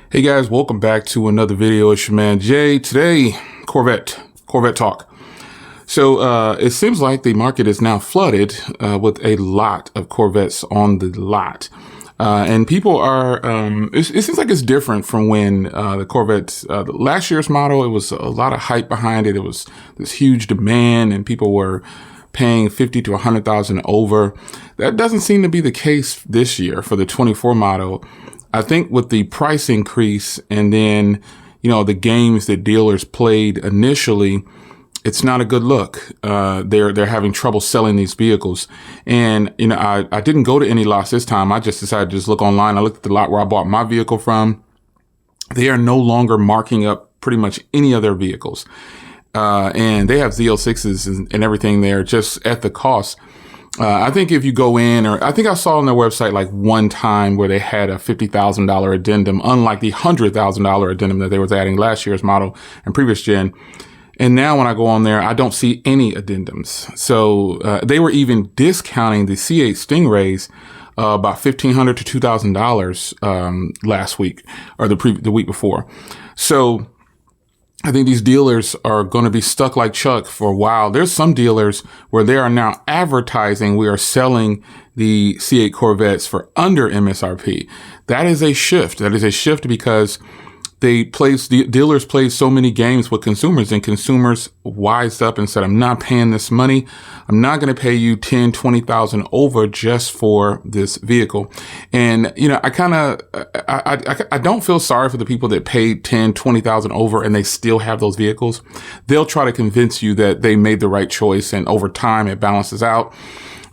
Hey guys, welcome back to another video. It's your man Jay. Today, Corvette talk. So it seems like the market is now flooded with a lot of Corvettes on the lot. And people are, it seems like it's different from when the Corvettes, last year's model, it was a lot of hype behind it. It was this huge demand and people were paying 50 to 100,000 over. That doesn't seem to be the case this year for the 24 model. I think with the price increase and then, the games that dealers played initially, it's not a good look. They're having trouble selling these vehicles. And, I didn't go to any lots this time. I just decided to just look online. I looked at the lot where I bought my vehicle from. They are no longer marking up pretty much any of their vehicles. And they have Z06s and everything there just at the cost. I think if you go in, or I think I saw on their website like one time where they had a $50,000 addendum, unlike the $100,000 addendum that they was adding last year's model and previous gen. And now when I go on there, I don't see any addendums. So they were even discounting the C8 Stingrays about $1,500 to $2,000 last week or the week before. So I think these dealers are going to be stuck like Chuck for a while. There's some dealers where they are now advertising we are selling the C8 Corvettes for under MSRP. That is a shift. That is a shift because dealers played so many games with consumers, and consumers wised up and said, I'm not paying this money. I'm not going to pay you 10, 20,000 over just for this vehicle. And, I don't feel sorry for the people that paid 10, 20,000 over and they still have those vehicles. They'll try to convince you that they made the right choice and over time it balances out.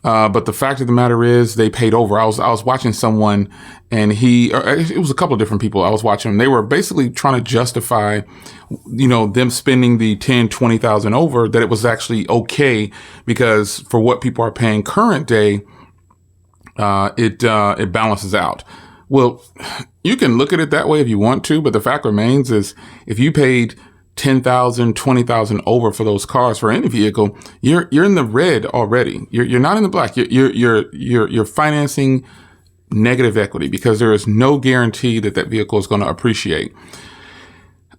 But the fact of the matter is they paid over. I was watching someone and it was a couple of different people I was watching them. They were basically trying to justify, them spending the 10, 20,000 over, that it was actually okay because for what people are paying current day, it balances out. Well, you can look at it that way if you want to, but the fact remains is if you paid 10,000, 20,000 over for those cars for any vehicle, you're in the red already. You're not in the black. You're financing negative equity because there is no guarantee that vehicle is going to appreciate.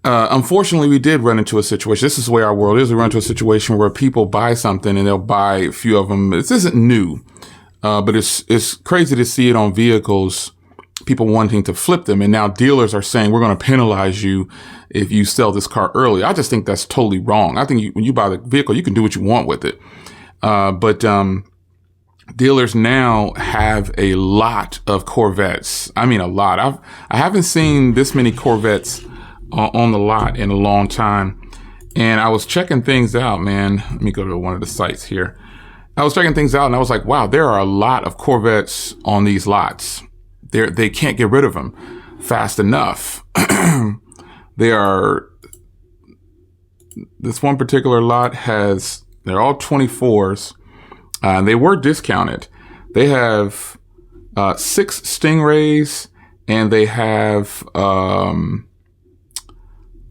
Unfortunately, we did run into a situation. This is the way our world is. We run into a situation where people buy something and they'll buy a few of them. This isn't new, but it's crazy to see it on vehicles, people wanting to flip them. And now dealers are saying, we're going to penalize you if you sell this car early. I just think that's totally wrong. I think when you buy the vehicle, you can do what you want with it. But dealers now have a lot of Corvettes. I mean, a lot. I haven't seen this many Corvettes on the lot in a long time. And I was checking things out, man. Let me go to one of the sites here. I was checking things out and I was like, wow, there are a lot of Corvettes on these lots. They can't get rid of them fast enough. This one particular lot they're all 24s. They were discounted. They have 6 Stingrays and they have, 3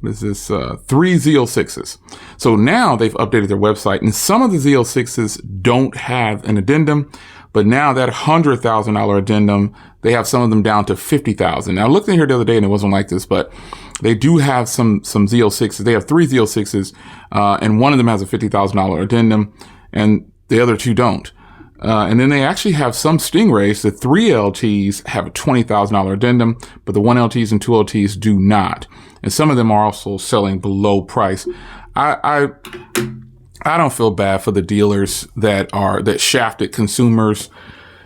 Z06s. So now they've updated their website and some of the Z06s don't have an addendum, but now that $100,000 addendum, they have some of them down to 50,000. Now I looked in here the other day and it wasn't like this, but they do have some Z06s. They have 3 Z06s, and one of them has a $50,000 addendum and the other 2 don't. And then they actually have some Stingrays. The 3 LTs have a $20,000 addendum, but the 1 LTs and 2 LTs do not. And some of them are also selling below price. I don't feel bad for the dealers that shafted consumers,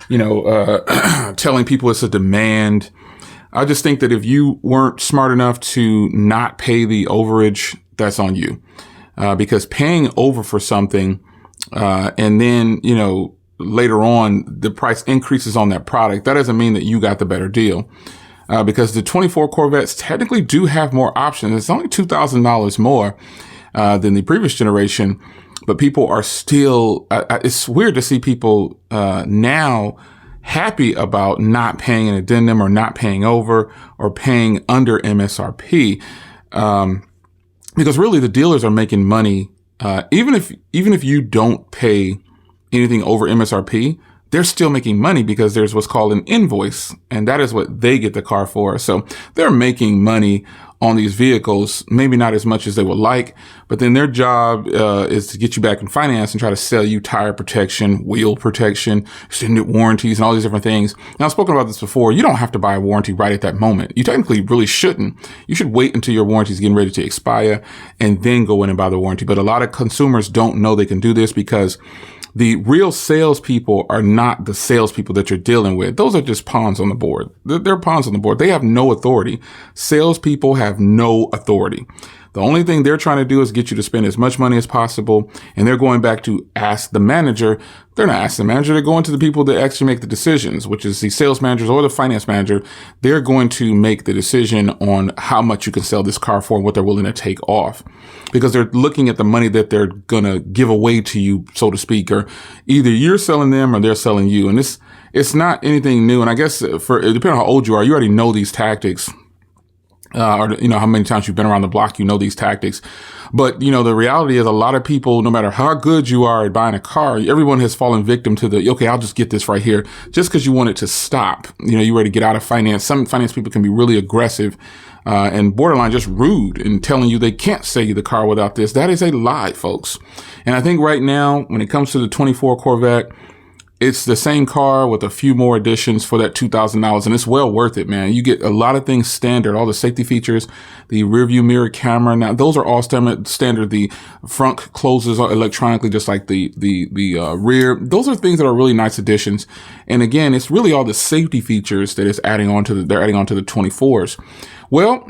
telling people it's a demand. I just think that if you weren't smart enough to not pay the overage, that's on you. Because paying over for something, and then, later on the price increases on that product, that doesn't mean that you got the better deal. Because the 24 Corvettes technically do have more options. It's only $2,000 more than the previous generation, but people are still, it's weird to see people now happy about not paying an addendum or not paying over or paying under MSRP. Because really the dealers are making money. Even if you don't pay anything over MSRP, they're still making money because there's what's called an invoice, and that is what they get the car for. So they're making money on these vehicles, maybe not as much as they would like, but then their job is to get you back in finance and try to sell you tire protection, wheel protection, extended warranties, and all these different things. Now, I've spoken about this before. You don't have to buy a warranty right at that moment. You technically really shouldn't. You should wait until your warranty is getting ready to expire and then go in and buy the warranty. But a lot of consumers don't know they can do this because the real salespeople are not the salespeople that you're dealing with. Those are just pawns on the board. They're pawns on the board. They have no authority. Salespeople have no authority. The only thing they're trying to do is get you to spend as much money as possible. And they're going back to ask the manager. They're not asking the manager. They're going to the people that actually make the decisions, which is the sales managers or the finance manager. They're going to make the decision on how much you can sell this car for and what they're willing to take off, because they're looking at the money that they're going to give away to you, so to speak, or either you're selling them or they're selling you. And it's not anything new. And I guess depending on how old you are, you already know these tactics. Or, how many times you've been around the block, these tactics. But, the reality is a lot of people, no matter how good you are at buying a car, everyone has fallen victim to okay, I'll just get this right here just because you want it to stop. You ready to get out of finance. Some finance people can be really aggressive, and borderline just rude and telling you they can't sell you the car without this. That is a lie, folks. And I think right now, when it comes to the 24 Corvette, it's the same car with a few more additions for that $2,000, and it's well worth it, man. You get a lot of things standard, all the safety features, the rear view mirror camera. Now, those are all standard. The front closes electronically, just like the rear. Those are things that are really nice additions. And again, it's really all the safety features that is adding on to they're adding on to the 24s. Well,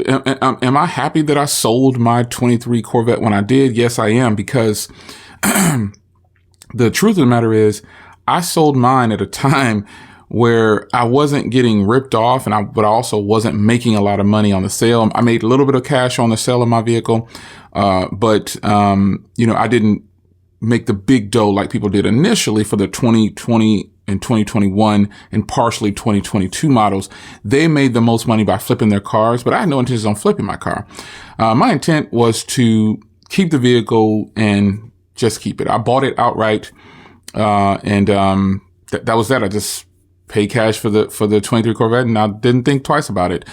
am I happy that I sold my 23 Corvette when I did? Yes, I am, because the truth of the matter is I sold mine at a time where I wasn't getting ripped off, but I also wasn't making a lot of money on the sale. I made a little bit of cash on the sale of my vehicle. But I didn't make the big dough like people did initially for the 2020 and 2021 and partially 2022 models. They made the most money by flipping their cars, but I had no intentions on flipping my car. My intent was to keep the vehicle and just keep it. I bought it outright. That was that. I just paid cash for the 23 Corvette, and I didn't think twice about it.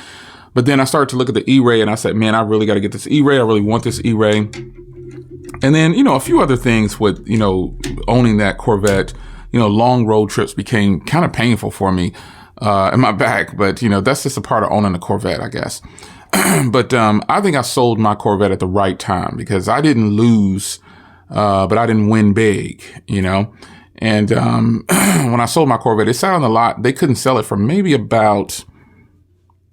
But then I started to look at the E-Ray, and I said, man, I really got to get this E-Ray. I really want this E-Ray. And then, a few other things with, owning that Corvette, long road trips became kind of painful for me, in my back. But, that's just a part of owning a Corvette, I guess. But, I think I sold my Corvette at the right time, because I didn't lose, but I didn't win big, And when I sold my Corvette, it sat on the lot. They couldn't sell it for maybe about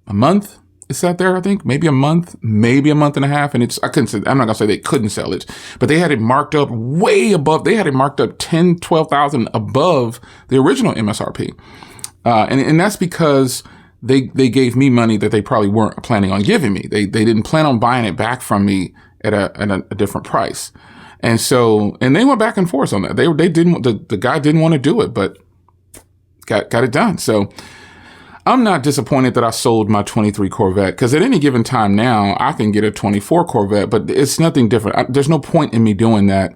a month. It sat there, I think, maybe a month and a half. And I'm not gonna say they couldn't sell it, but they had it marked up way above. They had it marked up 10, 12,000 above the original MSRP. And that's because they gave me money that they probably weren't planning on giving me. They didn't plan on buying it back from me at a different price. And they went back and forth on that. They didn't, the guy didn't want to do it, but got it done. So I'm not disappointed that I sold my 23 Corvette, because at any given time now I can get a 24 Corvette, but it's nothing different. There's no point in me doing that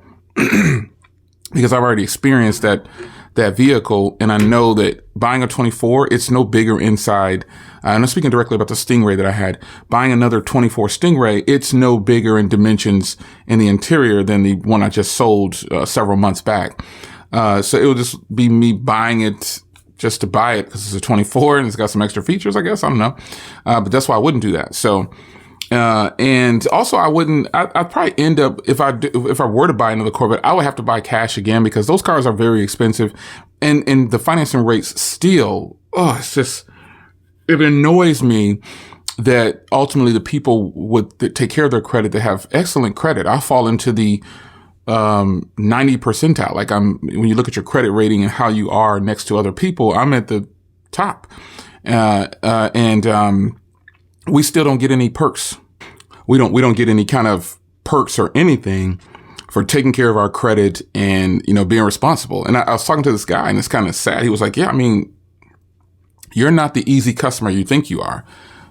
because I've already experienced that vehicle. And I know that buying a 24, it's no bigger inside. And I'm speaking directly about the Stingray that I had. Buying another 24 Stingray, it's no bigger in dimensions in the interior than the one I just sold several months back. So it will just be me buying it just to buy it because it's a 24 and it's got some extra features, I guess. I don't know. But that's why I wouldn't do that. So, and also I'd probably end up, if I were to buy another Corvette, I would have to buy cash again, because those cars are very expensive, and the financing rates still, it annoys me that ultimately the people that take care of their credit, that have excellent credit. I fall into the 90 percentile. Like when you look at your credit rating and how you are next to other people, I'm at the top. We still don't get any perks. We don't get any kind of perks or anything for taking care of our credit and, being responsible. And I was talking to this guy, and it's kind of sad. He was like, yeah, I mean, you're not the easy customer you think you are.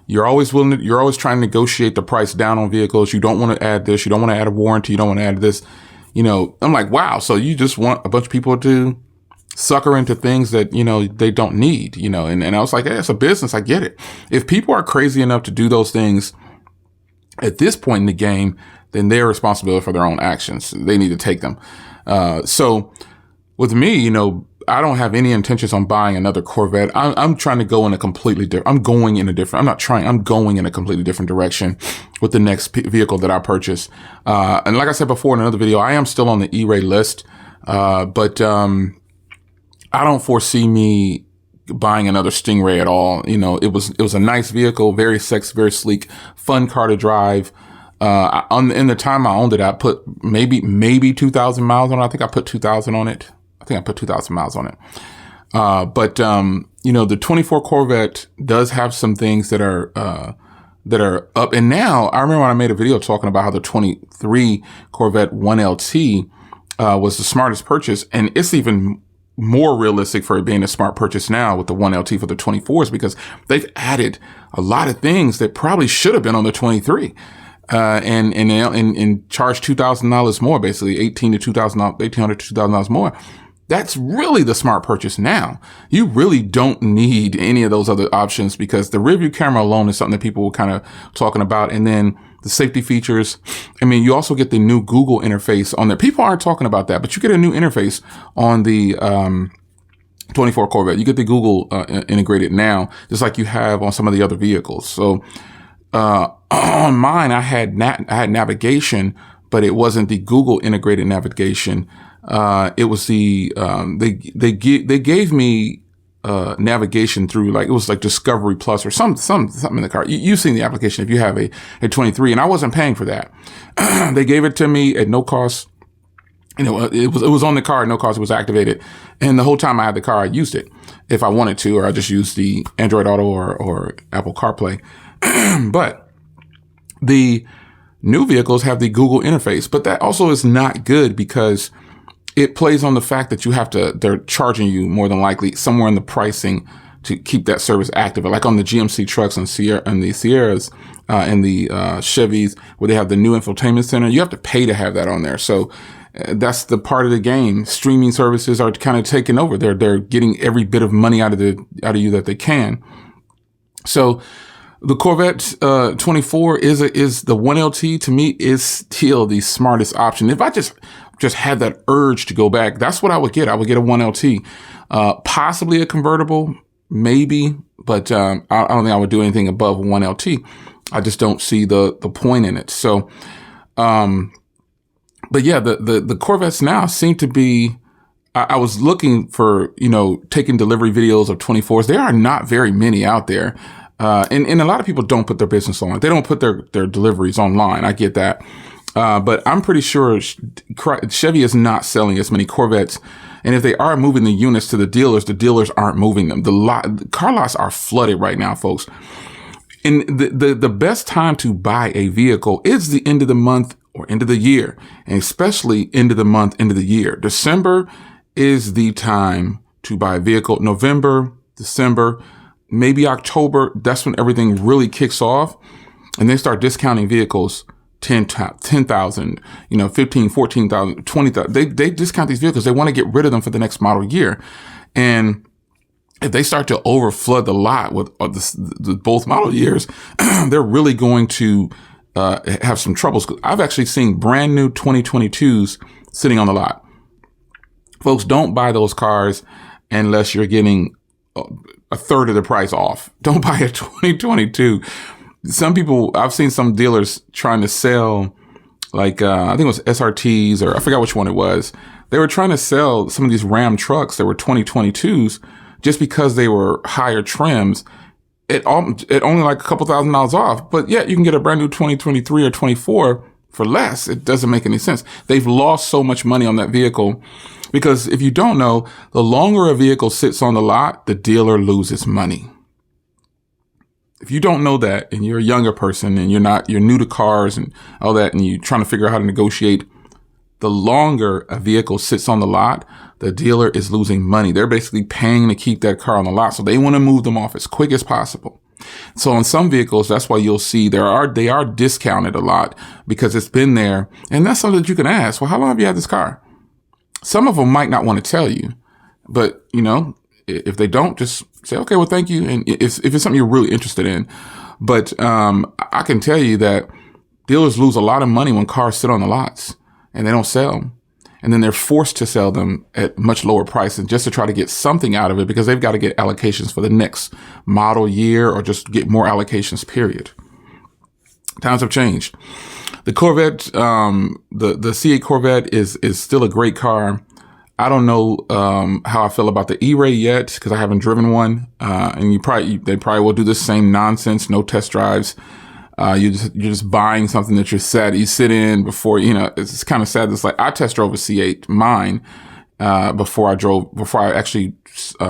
You're always trying to negotiate the price down on vehicles. You don't want to add this. You don't want to add a warranty. You don't want to add this. I'm like, wow. So you just want a bunch of people to sucker into things that, they don't need, and I was like, hey, it's a business. I get it. If people are crazy enough to do those things at this point in the game, then they're responsible for their own actions. They need to take them. So with me, I don't have any intentions on buying another Corvette. I'm trying to go in a completely different, I'm going in a completely different direction with the next vehicle that I purchase. And like I said before in another video, I am still on the E-Ray list. But I don't foresee me buying another Stingray at all. It was a nice vehicle, very sexy, very sleek, fun car to drive. In the time I owned it, I put maybe 2,000 miles on it. I think I put 2,000 on it. But the 24 Corvette does have some things that are up. And now I remember when I made a video talking about how the 23 Corvette 1LT, was the smartest purchase. And it's even more realistic for it being a smart purchase now with the 1LT for the 24s, because they've added a lot of things that probably should have been on the 23. And charge $2,000 more, basically $1,800 to $2,000 more. That's really the smart purchase now. You really don't need any of those other options, because the rear view camera alone is something that people were kind of talking about. And then the safety features. I mean, you also get the new Google interface on there. People aren't talking about that, but you get a new interface on the 24 Corvette. You get the Google integrated now, just like you have on some of the other vehicles. So on mine, I had navigation, but it wasn't the Google integrated navigation. It was the they gave me navigation through, like, it was like Discovery Plus or something in the car. You've seen the application if you have a 23, and I wasn't paying for that. They gave it to me at no cost. It was on the car at no cost. It was activated, and the whole time I had the car, I used it if I wanted to, or I just used the Android Auto or Apple CarPlay. But the new vehicles have the Google interface, but that also is not good, because it plays on the fact that they're charging you more than likely somewhere in the pricing to keep that service active. Like on the GMC trucks and the Sierras, and the Chevys, where they have the new infotainment center, you have to pay to have that on there. So that's the part of the game. Streaming services are kind of taking over. They're getting every bit of money out of you that they can. So the Corvette 24 is the 1LT, to me, is still the smartest option. If I just had that urge to go back, that's what I would get. I would get a 1LT, possibly a convertible, maybe, but I don't think I would do anything above 1LT. I just don't see the point in it. So, but yeah, the Corvettes now seem to be. I was looking for taking delivery videos of 24s. There are not very many out there. And a lot of people don't put their business online. They don't put their deliveries online. I get that. But I'm pretty sure Chevy is not selling as many Corvettes. And if they are moving the units to the dealers aren't moving them. The car lots are flooded right now, folks. And the best time to buy a vehicle is the end of the month or end of the year, and especially end of the month, end of the year. December is the time to buy a vehicle. November, December, maybe October, that's when everything really kicks off, and they start discounting vehicles 10,000, 15, 14,000, 20,000. They discount these vehicles. They want to get rid of them for the next model year. And if they start to overflood the lot with both model years, they're really going to have some troubles. I've actually seen brand new 2022s sitting on the lot. Folks, don't buy those cars unless you're getting a third of the price off. Don't buy a 2022. Some people, I've seen some dealers trying to sell, like, I think it was SRTs, or I forgot which one it was. They were trying to sell some of these Ram trucks that were 2022s just because they were higher trims. It only like a couple $1,000s off, but yet you can get a brand new 2023 or 24 for less. It doesn't make any sense. They've lost so much money on that vehicle, because if you don't know, the longer a vehicle sits on the lot, the dealer loses money. If you don't know that, and you're a younger person and you're new to cars and all that, and you're trying to figure out how to negotiate, the longer a vehicle sits on the lot, the dealer is losing money. They're basically paying to keep that car on the lot. So they want to move them off as quick as possible. So on some vehicles, that's why you'll see they are discounted a lot, because it's been there. And that's something that you can ask. Well, how long have you had this car? Some of them might not want to tell you. But, you know, if they don't, just say, okay, well, thank you. And if it's something you're really interested in. But I can tell you that dealers lose a lot of money when cars sit on the lots and they don't sell. And then they're forced to sell them at much lower prices just to try to get something out of it, because they've got to get allocations for the next model year or just get more allocations, period. Times have changed. The Corvette, the C8 Corvette is still a great car. I don't know how I feel about the E-Ray yet, because I haven't driven one. And they probably will do the same nonsense, no test drives. You're just buying something that you sit in before, you know, it's kind of sad. It's like, I test drove a C8, mine, before I actually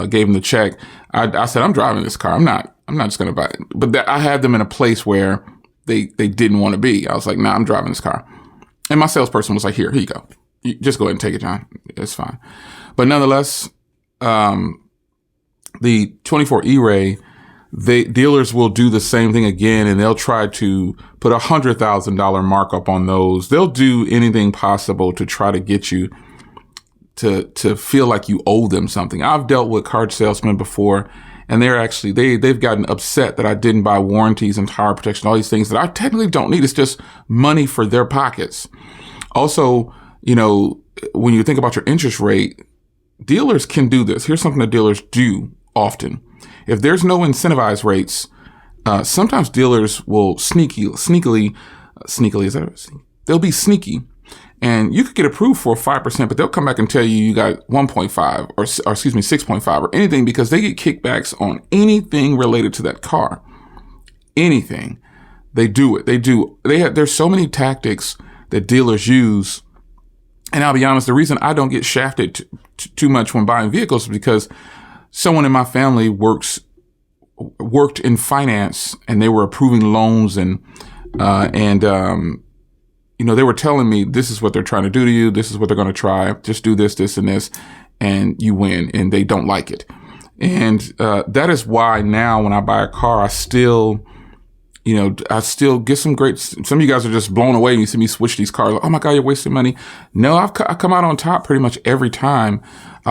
gave them the check. I said, I'm driving this car. I'm not just going to buy it. But I had them in a place where they didn't want to be. I was like, nah, I'm driving this car. And my salesperson was like, here you go. You just go ahead and take it, John. It's fine. But nonetheless, the 24 E-Ray, dealers will do the same thing again, and they'll try to put $100,000 markup on those. They'll do anything possible to try to get you to feel like you owe them something. I've dealt with car salesmen before, and they've gotten upset that I didn't buy warranties and tire protection, all these things that I technically don't need. It's just money for their pockets. Also, you know, when you think about your interest rate, dealers can do this. Here's something that dealers do often. If there's no incentivized rates, sometimes dealers will sneakily, they'll be sneaky, and you could get approved for 5%, but they'll come back and tell you got 1.5 or 6.5 or anything, because they get kickbacks on anything related to that car. Anything. They do it. There's so many tactics that dealers use. And I'll be honest, the reason I don't get shafted too much when buying vehicles is because someone in my family worked in finance, and they were approving loans, and you know, they were telling me, this is what they're trying to do to you. This is what they're going to try. Just do this, this, and this, and you win. And they don't like it. And that is why now when I buy a car, I still get some great. Some of you guys are just blown away when you see me switch these cars. Like, oh my God, you're wasting money. No, I come out on top pretty much every time.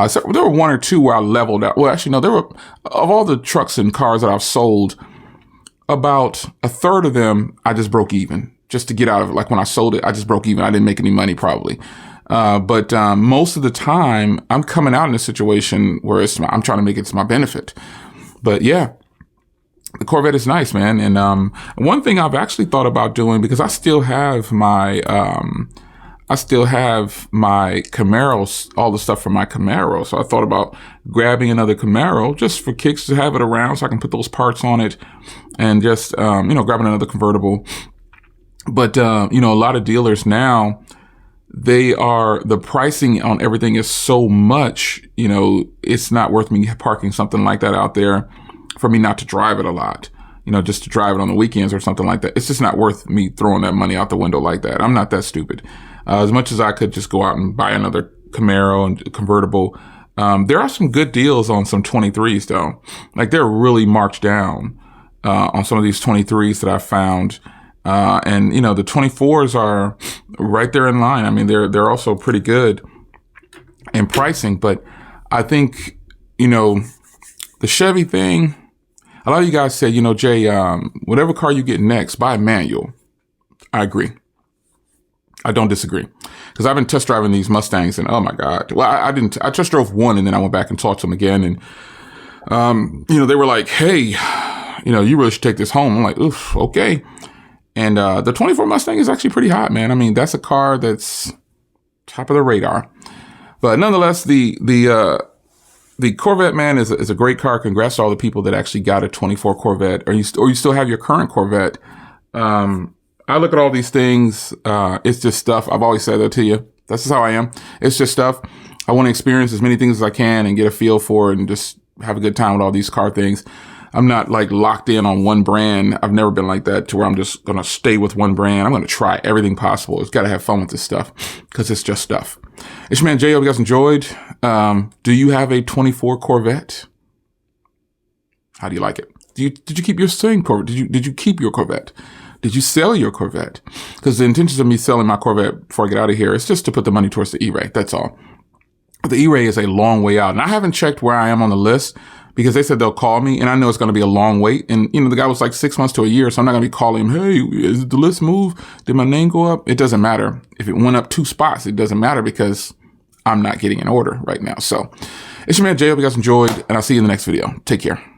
So there were one or two where I leveled out. Well, actually, no, of all the trucks and cars that I've sold, about a third of them, I just broke even just to get out of it. Like when I sold it, I just broke even. I didn't make any money probably. But most of the time I'm coming out in a situation where I'm trying to make it to my benefit. But yeah. The Corvette is nice, man. And one thing I've actually thought about doing, because I still have my Camaros, all the stuff from my Camaro. So I thought about grabbing another Camaro just for kicks, to have it around so I can put those parts on it, and just grabbing another convertible. But a lot of dealers now, the pricing on everything is so much, it's not worth me parking something like that out there for me not to drive it a lot, just to drive it on the weekends or something like that. It's just not worth me throwing that money out the window like that. I'm not that stupid. As much as I could just go out and buy another Camaro and convertible. There are some good deals on some 23s though. Like they're really marked down, on some of these 23s that I found. And the 24s are right there in line. I mean, they're also pretty good in pricing, but I think, the Chevy thing, a lot of you guys said, Jay, whatever car you get next, buy a manual. I agree. I don't disagree. Because I've been test driving these Mustangs, and oh my God. Well, I didn't. I test drove one, and then I went back and talked to them again. And, they were like, hey, you really should take this home. I'm like, oof, okay. And the 24 Mustang is actually pretty hot, man. I mean, that's a car that's top of the radar. But nonetheless, the Corvette, man, is a great car. Congrats to all the people that actually got a 24 Corvette, or you still have your current Corvette. I look at all these things. It's just stuff. I've always said that to you. That's just how I am. It's just stuff. I want to experience as many things as I can and get a feel for it and just have a good time with all these car things. I'm not like locked in on one brand. I've never been like that to where I'm just going to stay with one brand. I'm going to try everything possible. It's got to have fun with this stuff because it's just stuff. It's your man, Jay. Hope you guys enjoyed. Do you have a 24 Corvette? How do you like it? Did you keep your same Corvette? Did you keep your Corvette? Did you sell your Corvette? Because the intentions of me selling my Corvette before I get out of here is just to put the money towards the E-Ray. That's all. The E-Ray is a long way out. And I haven't checked where I am on the list because they said they'll call me, and I know it's going to be a long wait. And, you know, the guy was like 6 months to a year, so I'm not going to be calling him, hey, is the list move? Did my name go up? It doesn't matter. If it went up 2 spots, it doesn't matter because I'm not getting an order right now. So it's your man Jay. Hope you guys enjoyed, and I'll see you in the next video. Take care.